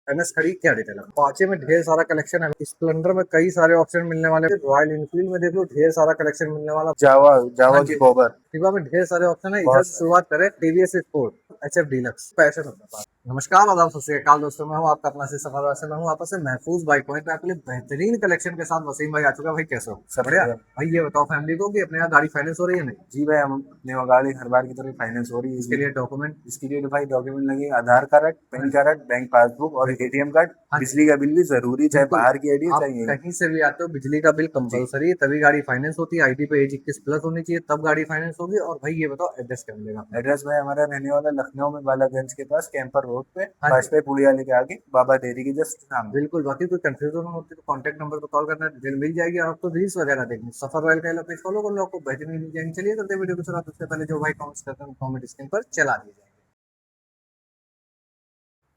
NS खड़ी क्या detail है। अपाचे में ढेर सारा कलेक्शन है, स्प्लेंडर में कई सारे ऑप्शन मिलने वाले, रॉयल इनफील्ड में देख लो ढेर सारा कलेक्शन मिलने वाला, जावा जावा हाँ की जी, बॉबर एक्टिवा में ढेर सारे ऑप्शन है। इधर बहुत से सारे। शुरुआत करें TVS sport HF deluxe passion अपने पास। नमस्कार आदाब सत श्री अकाल दोस्तों, मैं हूं आपका अपना से सफर वैसे मैं हूं आपस से महफूज बाइक पॉइंट पे आपके लिए बेहतरीन कलेक्शन के साथ वसीम भाई आ चुका है। भाई कैसे हो? सब बढ़िया बढ़िया। भाई। ये बताओ फैमिली को कि अपने यहाँ गाड़ी फाइनेंस हो रही है नहीं? जी भाई, हम अपने गाड़ी हर बार की तरह फाइनेंस हो रही है। इसके लिए डॉक्यूमेंट, इसके लिए तो भाई डॉक्यूमेंट लगे, Aadhaar card, PAN card, bank passbook और एटीएम कार्ड। हाँ बिजली का बिल भी जरूरी, चाहे बिल्कुल। बाहर की आईडी आप चाहिए। कहीं से भी आते हो बिजली का बिल जी, कंपलसरी है, तभी गाड़ी फाइनेंस होती है। आईडी पे एज 21 प्लस होनी चाहिए, तब गाड़ी फाइनेंस होगी। और भाई ये बताओ एड्रेस क्या मिलेगा अपने? एड्रेस भाई हमारा रहने वाला लखनऊ में बालागंज के पास कैंपर रोड पे, हाँ जी वाजपेयी पुलियाले के आगे, बाबा डेयरी के जस्ट सामने। बिल्कुल। बाकी कोई कंफ्यूजन होती है तो कांटेक्ट नंबर पर कॉल करना, डिटेल मिल जाएगी। और आपको रील्स वगैरह देखनी सफर रॉयल का पेज फॉलो कर लो, आपको बेहतरीन मिल जाएंगे। चलिए करते हैं वीडियो को शुरुआत। उससे पहले जो भाई कमेंट्स करते हैं कमेंट स्क्रीन पर चला दीजिए।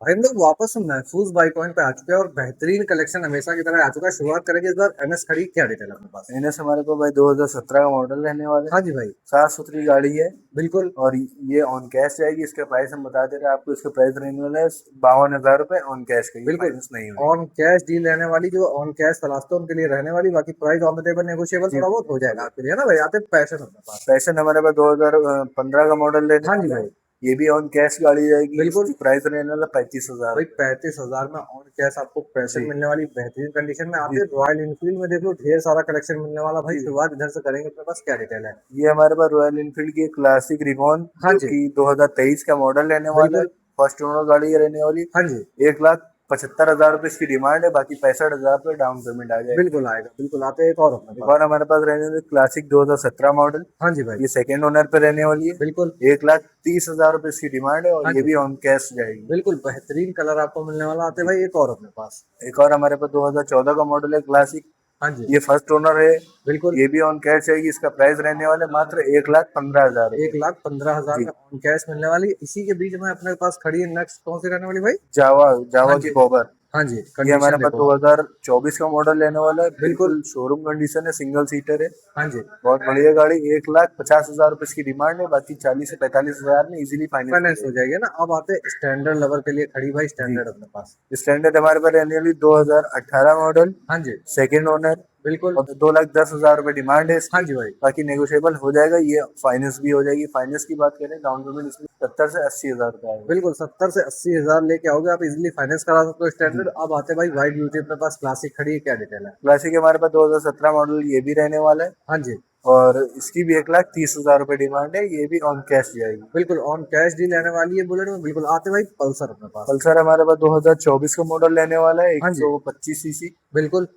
भाई हम लोग वापस महफूज बाइक पॉइंट पे आ चुके हैं और बेहतरीन कलेक्शन हमेशा की तरह आ चुका है। शुरुआत करेंगे इस बार एनएस खड़ी क्या डिटेल अपने पास? एनएस हमारे पास भाई 2017 का मॉडल रहने वाला हाँ है। जी भाई साफ सुथरी गाड़ी है बिल्कुल और ये ऑन कैश जाएगी। इसका प्राइस हम बता दे रहे हैं आपको। इसका प्राइस रहने वाला है 52,000 रुपए ऑन कैश का, ये बिल्कुल। फाइनेंस नहीं होगी। ऑन कैश डील रहने वाली, जो ऑन कैश तलाशते हैं उनके लिए रहने वाली। बाकी price on the table negotiable जी, थोड़ा बहुत हो जाएगा आपके लिए, है ना भाई? आते पैशन अपने पास। पैशन हमारे पास 2015 का मॉडल रहने हाँ जी वाला है। भाई ये भी ऑन कैश गाड़ी जाएगी। बिल्कुल। इसकी प्राइस रहने वाला 35,000 भाई रुपए। 35,000 में ऑन कैश आपको पैशन जी मिलने वाली, बेहतरीन कंडीशन में जी आते। रॉयल इनफील्ड में देख लो ढेर सारा कलेक्शन मिलने वाला। भाई जी। शुरुआत इधर से करेंगे, अपने पास क्या डिटेल है? ये हमारे पास रॉयल इनफील्ड की क्लासिक रिवॉन, हाँ जो जी कि 2023 का मॉडल रहने वाला है। बिल्कुल। फर्स्ट ओनर गाड़ी रहने वाली। हाँ जी 1,75,000 रुपए इसकी डिमांड है, बाकी 65,000 रुपए डाउन पेमेंट आ जाएगी। बिल्कुल आएगा, बिल्कुल आते। एक और अपने एक पास। और हमारे पास रहने वाली क्लासिक 2017 मॉडल। हाँ जी भाई ये सेकेंड ओनर पे रहने वाली है। बिल्कुल। 1,30,000 रुपए इसकी डिमांड है और हाँ ये जी भी ऑन कैश जाएगी। बिल्कुल बेहतरीन कलर आपको मिलने वाला। आते जी। भाई एक और अपने पास। एक और हमारे पास 2014 का मॉडल है क्लासिक। हाँ जी ये फर्स्ट ओनर है। बिल्कुल। ये भी ऑन कैश जाएगी। इसका प्राइस रहने वाला है मात्र 1,15,000 रुपए। 1,15,000 जी। में ऑन कैश मिलने वाली। इसी के बीच में अपने पास खड़ी है नेक्स्ट कौन सी रहने वाली भाई? जावा हाँ जावा की जी बॉबर। हाँ जी ये हमारे कंडीशन पास देखो आप। 2024 का मॉडल लेने वाला है। बिल्कुल। बिल्कुल शोरूम कंडीशन है, सिंगल सीटर है। हाँ जी बहुत बढ़िया गाड़ी। 1,50,000 रुपए इसकी डिमांड है, बाकी 40 से 45,000 में इजीली फाइनेंस हो फाइनेंस हो जाएगी। जाएगी ना। अब आते स्टैंडर्ड लवर के लिए खड़ी भाई, जी। स्टैंडर्ड अपने पास। स्टैंडर्ड हमारे पास रहने वाली 2018 मॉडल, हाँ जी सेकेंड ओनर बिल्कुल। और 2,10,000 रुपए डिमांड है हाँ इसकी। जी भाई बाकी नेगोशिएबल हो जाएगा। ये फाइनेंस भी हो जाएगी। फाइनेंस की बात करें, डाउन पेमेंट इसमें 70 से 80,000 रुपए आएगा। बिल्कुल 70 से 80 हजार लेके आओगे आप, इजीली फाइनेंस करा सकते हो जी। स्टैंडर्ड। अब आते भाई वाइट ब्यूटी अपने पास क्लासिक खड़ी है, क्या डिटेल है? क्लासिक हमारे पास 2017 मॉडल, ये भी रहने वाला है हाँ जी और इसकी भी 1,30,000 रुपए डिमांड है। ये भी ऑन कैश जाएगी। बिल्कुल ऑन कैश डील रहने वाली है बुलेट में। बिल्कुल आते भाई पल्सर अपने पास। पल्सर हमारे पास 2024 का मॉडल रहने वाला है, हाँ जी 125 सीसी। बिल्कुल।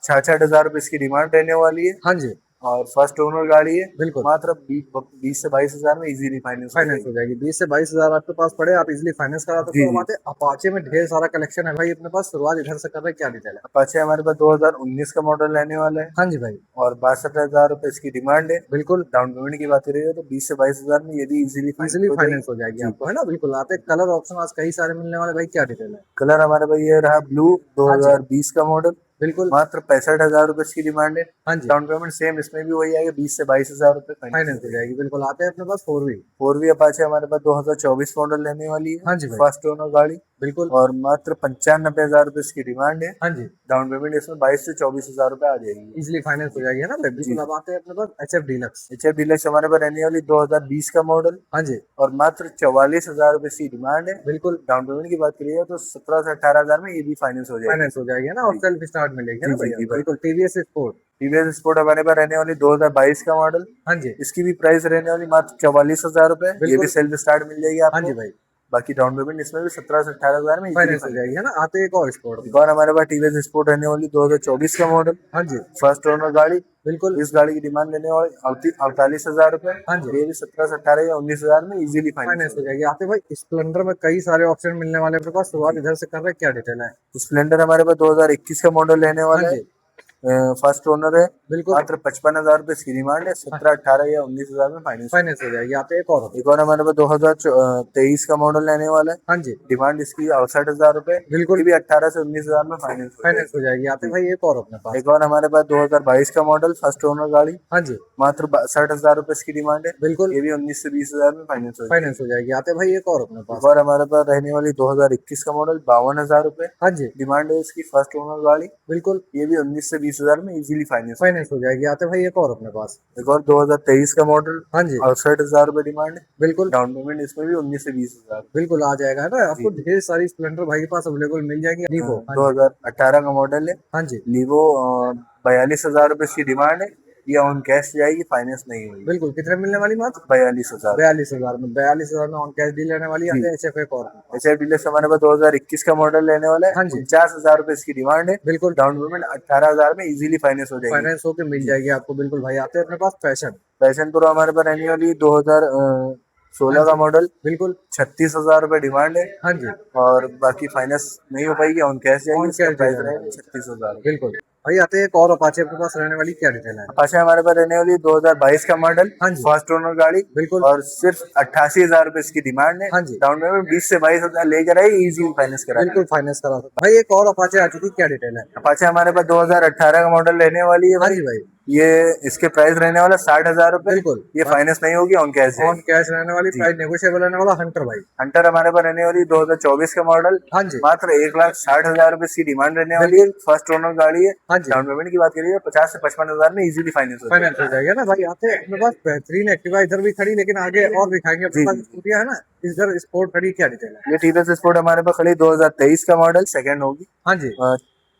66,000 रुपए इसकी डिमांड रहने वाली है हाँ जी और फर्स्ट ओनर गाड़ी है। बिल्कुल मात्र 20 से 22,000 में इजीली फाइनेंस हो फाइनेंस हो जाएगी। जाएगी। 20 से 22 हजार आपके पास पड़े, आप इजीली फाइनेंस करा सकते जी हो। अब जी। आते अपाचे में ढेर सारा कलेक्शन है भाई अपने पास। शुरुआत इधर से कर रहे हैं, क्या डिटेल है? अपाचे हमारे पास 2019 का मॉडल रहने वाला है हाँ जी भाई और 62,000 रुपए इसकी डिमांड है। बिल्कुल। डाउन पेमेंट की बात करें तो 20 से 22,000 में ये भी इजीली फाइनेंस इजीली हो फाइनेंस हो जाएगी। जाएगी जी। आपको, है ना? बिल्कुल आते। कलर ऑप्शन आज कई सारे मिलने वाले भाई, क्या डिटेल है? कलर हमारे पास ये रहा ब्लू, हाँ जी 2020 का मॉडल। बिल्कुल। मात्र 65,000 रुपए इसकी डिमांड है। हाँ जी डाउन पेमेंट सेम इसमें भी वही आएगा, 20 से 22,000 रुपए फाइनेंस हो फाइनेंस हो जाएगी। जाएगी। बिल्कुल आते हैं अपने पास 4V। फोर वी अपाचे हमारे पास 2024 मॉडल रहने वाली है, हाँ जी भाई फर्स्ट ओनर गाड़ी बिल्कुल। और मात्र 95,000 रुपए इसकी डिमांड है। हाँ जी डाउन पेमेंट इसमें 22 से 24,000 रुपए आ जाएगी। इजीली फाइनेंस हो जाएगी, है ना भाई? जी। बिल्कुल। अब आते हैं अपने पास एचएफ डीलक्स। एचएफ डीलक्स हमारे पास रहने वाली 2020 का मॉडल हाँ जी और मात्र 44,000 रुपए इसकी डिमांड है। बिल्कुल डाउन पेमेंट की बात करिए तो 17 से 18,000 में ये भी फाइनेंस हो जाएगी। फाइनेंस हो जाएगी, है ना? और जी सेल्फ स्टार्ट मिलेगी, है जी ना जी भैया? जी भाई। बिल्कुल। TVS sport. टीवीएस स्पोर्ट हमारे पास रहने वाली 2022 का मॉडल। हाँ जी इसकी भी प्राइस रहने वाली मात्र 44,000 रुपए। ये भी बिल्कुल। सेल्फ स्टार्ट मिल जाएगी हाँ जी आपको। भाई बाकी डाउन पेमेंट इसमें भी 17 से 18,000 में इजीली फाइनेंस हो फाइनेंस। जाएगी, है ना? आते एक और स्पोर्ट एक अपने और पास। हमारे पास टीवीएस स्पोर्ट रहने वाली 2024 का मॉडल, हाँ जी फर्स्ट ओनर गाड़ी। बिल्कुल। इस गाड़ी की डिमांड लेने वाली 48,000 रुपए। हाँ जी ये भी 17 से 18 या 19,000 में इजीली फाइनेंस फाइनेंस हो हो जाएगी। जाएगी। आते भाई स्प्लेंडर में कई सारे ऑप्शन मिलने वाले अपने पास। शुरुआत जी। इधर से कर रहे हैं, क्या डिटेल है? स्प्लेंडर हमारे पास 2021 का मॉडल रहने हाँ वाला है। जी फर्स्ट ओनर है, बिल्कुल मात्र 55,000 रुपए इसकी डिमांड है। 17, 18 या 19,000 में फाइनेंस फाइनेंस हो जाएगी। यहाँ पे एक और एक और हमारे पास 2023 का मॉडल लेने वाला है। हाँ जी डिमांड इसकी 68,000 रुपए, बिल्कुल ये भी 18 से 19,000 में फाइनेंस हो फाइनेंस जाएगी। हो जाएगी। यहाँ पे भाई एक और अपने पास एक और हमारे पास 2022 का मॉडल फर्स्ट ओनर गाड़ी, हाँ जी मात्र 62,000 रुपए इसकी डिमांड है, बिल्कुल ये भी 19 से 20,000 में फाइनेंस हो जाएगी। फाइनेंस हो जाएगी। यहाँ पे भाई एक और अपने पास एक और हमारे पास रहने वाली 2021 का मॉडल 52,000 रुपए हाँ जी डिमांड है इसकी, फर्स्ट ओनर गाड़ी, बिल्कुल ये भी 19 से 20,000 में इजीली फाइनेंस। फाइनेंस हो जाएगी। यहाँ पे भाई एक और अपने पास एक और 2023 का मॉडल हाँ जी 68,000 रुपए डिमांड है, बिल्कुल डाउन पेमेंट इसमें भी 19 से 20,000। बिल्कुल आ जाएगा ना। आपको ढेर सारी स्प्लेंडर भाई के पास अवेलेबल मिल जाएंगी। लीवो हाँ जी 2018 का मॉडल है, हाँ जी लीवो 42,000 रुपए इसकी डिमांड है, ये ऑन कैश जाएगी, फाइनेंस नहीं होगी। बिल्कुल कितने मिलने वाली मात्र 42,000। 42,000 में ऑन कैश डील लेने वाली है। एच एफ एक और ऐसे डीलक्स हमारे पास 2021 का मॉडल लेने वाला है, हाँ जी 49,000 रुपए इसकी डिमांड है, बिल्कुल डाउन पेमेंट 18,000 में इजीली फाइनेंस हो जाएगी। फाइनेंस होके मिल जाएगी आपको। बिल्कुल भाई आते हैं अपने पास पैशन पैशन प्रो हमारे पास रहने वाली 2016 हाँ का जी मॉडल, बिल्कुल 36,000 रुपए डिमांड है, हाँ जी और बाकी फाइनेंस नहीं हो पाएगी, ऑन कैश जाएगी। ऑन इसका कैश प्राइस रहेगा 36,000। बिल्कुल भाई आते हैं एक और अपाचे अपने पास रहने वाली क्या डिटेल है। पास हमारे पास रहने वाली 2022 का मॉडल हाँ जी फर्स्ट ओनर गाड़ी, बिल्कुल और सिर्फ 88,000 रुपए इसकी डिमांड है, हाँ जी डाउन पेमेंट 20 से 22,000 लेकर आए, इजी फाइनेंस करा। बिल्कुल फाइनेंस करा सकते भाई। एक और अपाचे आ चुकी क्या डिटेल है। अपाचे हमारे पास 2018 का मॉडल रहने वाली है हाँ भाई, जी भाई ये इसके प्राइस रहने वाला 60,000 रुपए, बिल्कुल ये फाइनेंस नहीं होगी, ऑन कैश है। ऑन कैश रहने वाली, प्राइस नेगोशिएबल रहने वाला। हंटर भाई हंटर हमारे पास रहने वाली 2024 का मॉडल, हाँ जी मात्र 1,60,000 रुपए इसकी डिमांड रहने वाली है, फर्स्ट ओनर गाड़ी है। हाँ जी डाउन पेमेंट की बात करिए 50 से 55,000 में इजीली फाइनेंस हो फाइनेंस हो जाएगा ना भाई। आते हैं अपने पास बेहतरीन एक्टिवा इधर भी खड़ी, लेकिन आगे और दिखाएंगे अपने जी, पास स्कूटियां है ना। इधर स्पोर्ट खड़ी क्या डिटेल है। ये टीवीएस स्पोर्ट हमारे पास खड़ी 2023 का मॉडल, सेकंड होगी, हाँ जी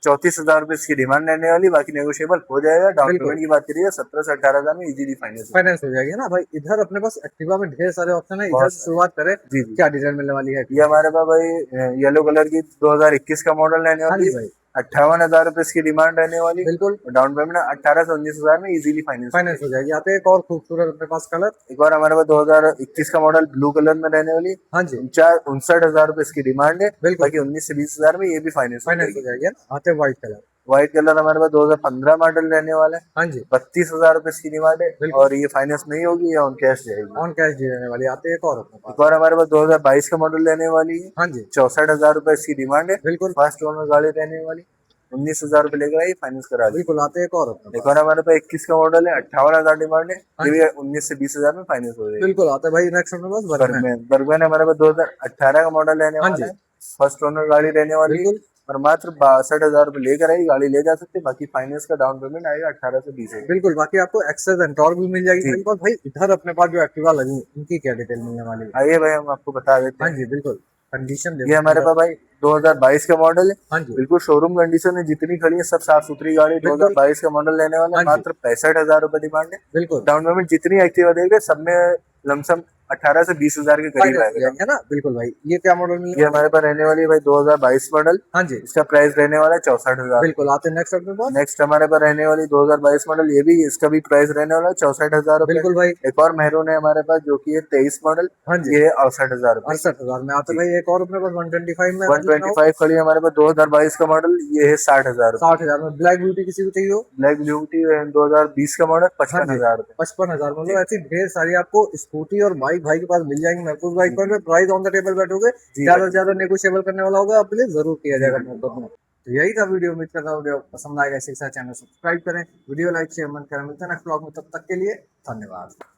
34,000 रुपए इसकी डिमांड रहने वाली, बाकी नेगोशिएबल हो जाएगा। डाउन बिल्कुल पेमेंट की बात करिए 17 से 18,000 में इजीली फाइनेंस। फाइनेंस हो जाएगी ना भाई। इधर अपने पास एक्टिवा में ढेर सारे ऑप्शन है। इधर बहुत से शुरुआत करें, जी जी, क्या डिटेल मिलने वाली है। ये हमारे पास भाई येलो कलर की 2021 का मॉडल रहने हाँ वाली जी है, भाई 58,000 रुपए इसकी डिमांड रहने वाली, बिल्कुल डाउन पेमेंट 18 से 19,000 में इजीली फाइनेंस। फाइनेंस हो जाएगी। आते हैं एक और खूबसूरत अपने पास कलर एक और हमारे पास 2021 का मॉडल ब्लू कलर में रहने वाली, हाँ जी 59,000 रुपए इसकी डिमांड है, बिल्कुल बाकी 19 से 20,000 में ये भी फाइनेंस हो फाइनेंस हो जाएगी। जाएगी है ना। आते हैं व्हाइट कलर व्हाइट कलर हमारे पास 2015 मॉडल रहने वाला है, हाँ जी 32,000 रुपए इसकी डिमांड है, बिल्कुल और ये फाइनेंस नहीं होगी, ये ऑन कैश जाएगी। ऑन कैश दी रहने वाली। आते हैं एक और अपने पास एक और हमारे पास 2022 का मॉडल रहने वाली है, हाँ जी 64,000 रुपए इसकी डिमांड है, बिल्कुल फर्स्ट ओनर गाड़ी रहने वाली, 19,000 रुपए लेकर आई, फाइनेंस करा दी। बिल्कुल आते हैं एक और अपने एक पास और हमारे पास 21 का मॉडल है, 58,000 डिमांड है, हाँ ये जी भी 19 से 20,000 में फाइनेंस हो जाएगी। बिल्कुल आते हैं भाई। नेक्स्ट अपने पास बर्गमैन बर्गमैन हमारे पास 2018 का मॉडल रहने हाँ वाला जी है, फर्स्ट ओनर गाड़ी रहने वाली है, बिल्कुल और मात्र 62,000 रुपए लेकर आई, गाड़ी ले जा सकते हैं, बाकी फाइनेंस का डाउन पेमेंट आएगा 18 से 20,000। बिल्कुल बाकी आपको एक्सेस एंड टॉर्क भी मिल जाएगी जी। भाई। भाई इधर अपने पास जो एक्टिवा लगी इनकी क्या डिटेल मिलने वाली है। आइए भाई हम आपको बता देते हाँ हैं। जी बिल्कुल कंडीशन ये हमारे पास भाई 2022 का मॉडल है, हाँ जी बिल्कुल शोरूम कंडीशन है, जितनी खड़ी है सब साफ सुथरी गाड़ी। बिल्कुल 2022 का मॉडल लेने वाला हाँ है, जी मात्र 65,000 रुपए डिमांड है, बिल्कुल डाउन पेमेंट जितनी एक्टिवा देख रहे हैं सब में लमसम 18 से 20,000 के करीब फाइनेंस हो आएगा। जाएगा ना। बिल्कुल भाई ये क्या मॉडल मिल ये हमारे पास रहने वाली है भाई 2022 मॉडल, हाँ जी इसका प्राइस रहने वाला है 64,000। बिल्कुल आते हैं नेक्स्ट अपने पास नेक्स्ट हमारे पास रहने वाली 2022 मॉडल, ये भी इसका भी प्राइस रहने वाला है 64,000 रुपए। बिल्कुल भाई एक और मेहरून है हमारे पास जो कि है 23 मॉडल, हाँ जी ये है 68,000 रुपए। 68,000 में आते भाई। एक और अपने पास 125 में 125 खड़ी है हमारे पास 2022 का मॉडल, ये है 60,000 रुपए। 60,000 में ब्लैक ब्यूटी किसी को चाहिए हो। ब्लैक ब्यूटी 2020 का मॉडल हाँ जी 55,000 रुपए। 55,000 मतलब ऐसी ढेर सारी आपको स्कूटी और बाइक भाई के पास मिल जाएंगी। महफूज बाइक पर प्राइस ऑन द टेबल बैठोगे ज्यादा से ज्यादा नेगोशिएबल करने वाला होगा, आपके लिए जरूर किया जाएगा मोहब्बत में। तो यही था वीडियो। उम्मीद करता हूँ वीडियो पसंद आएगा। इसी के साथ चैनल सब्सक्राइब करें, वीडियो लाइक शेयर मन करें। मिलते हैं नेक्स्ट ब्लॉग में, तब तक के लिए धन्यवाद।